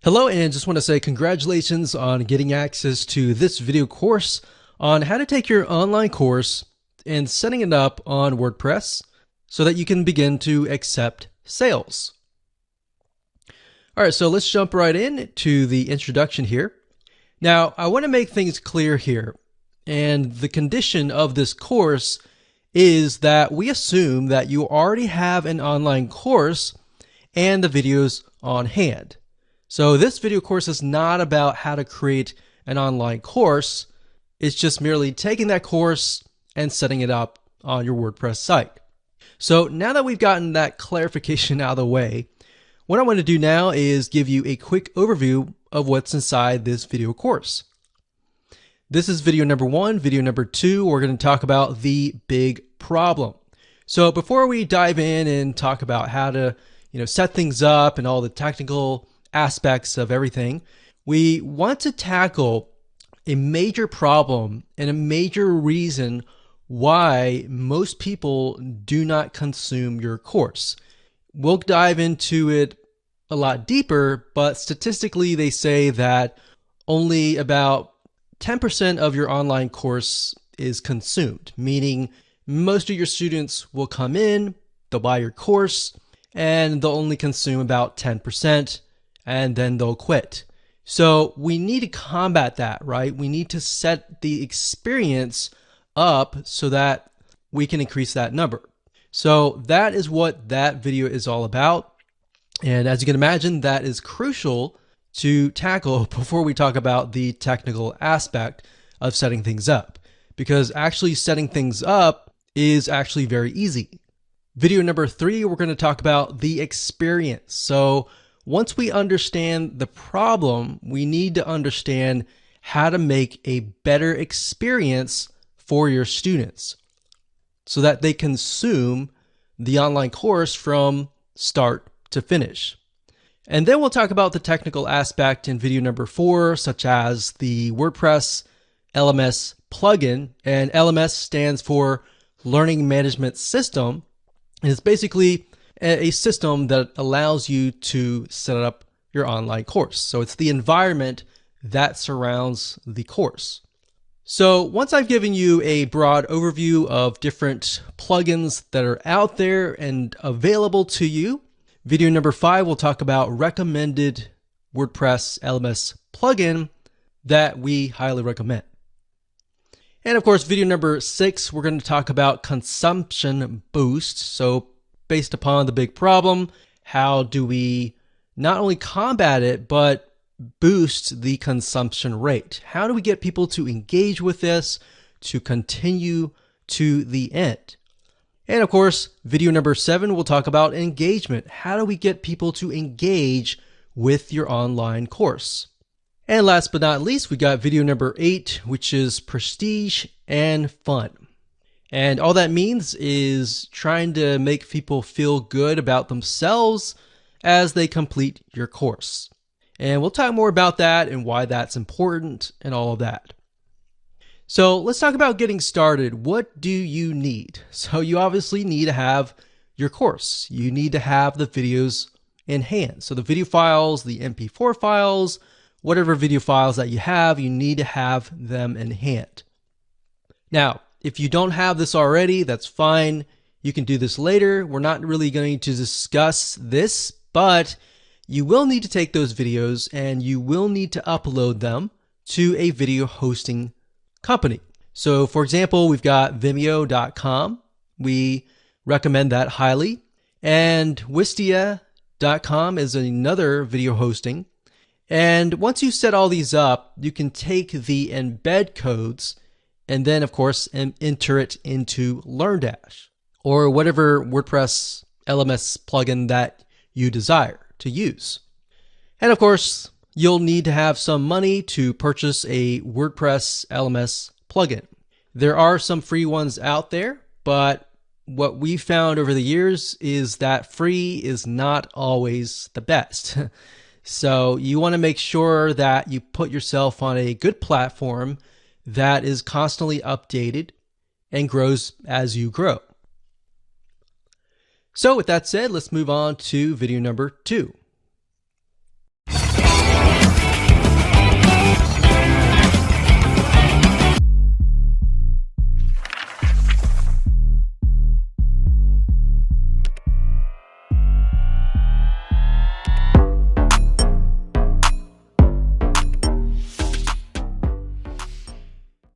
Hello, and just want to say congratulations on getting access to this video course on how to take your online course and setting it up on WordPress so that you can begin to accept sales. All right, so let's jump right in to the introduction here. Now, I want to make things clear here, and the condition of this course is that we assume that you already have an online course and the videos on hand. So this video course is not about how to create an online course. It's just merely taking that course and setting it up on your WordPress site. So now that we've gotten that clarification out of the way, what I want to do now is give you a quick overview of what's inside this video course. This is video number 1. Video number 2, we're going to talk about the big problem. So before we dive in and talk about how to set things up and all the technical aspects of everything, we want to tackle a major problem and a major reason why most people do not consume your course. We'll dive into it a lot deeper, but statistically they say that only about 10% of your online course is consumed, meaning most of your students will come in, they'll buy your course, and they'll only consume about 10%. And then they'll quit. So we need to combat that, right? We need to set the experience up so that we can increase that number. So that is what that video is all about. And as you can imagine, that is crucial to tackle before we talk about the technical aspect of setting things up, because actually setting things up is actually very easy. Video number 3, we're going to talk about the experience. So once we understand the problem, we need to understand how to make a better experience for your students so that they consume the online course from start to finish. And then we'll talk about the technical aspect in video number 4, such as the WordPress LMS plugin. And LMS stands for Learning Management System. And it's basically a system that allows you to set up your online course. So it's the environment that surrounds the course. So once I've given you a broad overview of different plugins that are out there and available to you, video number 5 will talk about recommended WordPress LMS plugin that we highly recommend. And of course, video number 6, we're going to talk about consumption boost. So based upon the big problem, how do we not only combat it, but boost the consumption rate? How do we get people to engage with this, to continue to the end? And of course, video number 7, we'll talk about engagement. How do we get people to engage with your online course? And last but not least, we got video number 8, which is prestige and fun. And all that means is trying to make people feel good about themselves as they complete your course. And we'll talk more about that and why that's important and all of that. So let's talk about getting started. What do you need? So you obviously need to have your course. You need to have the videos in hand. So the video files, the MP4 files, whatever video files that you have, you need to have them in hand. Now, if you don't have this already, that's fine. You can do this later. We're not really going to discuss this, but you will need to take those videos and you will need to upload them to a video hosting company. So for example, we've got Vimeo.com. We recommend that highly. And Wistia.com is another video hosting. And once you set all these up, you can take the embed codes and then, of course, enter it into LearnDash or whatever WordPress LMS plugin that you desire to use. And of course, you'll need to have some money to purchase a WordPress LMS plugin. There are some free ones out there, but what we found over the years is that free is not always the best. So you want to make sure that you put yourself on a good platform that is constantly updated and grows as you grow. So with that said, let's move on to video number 2.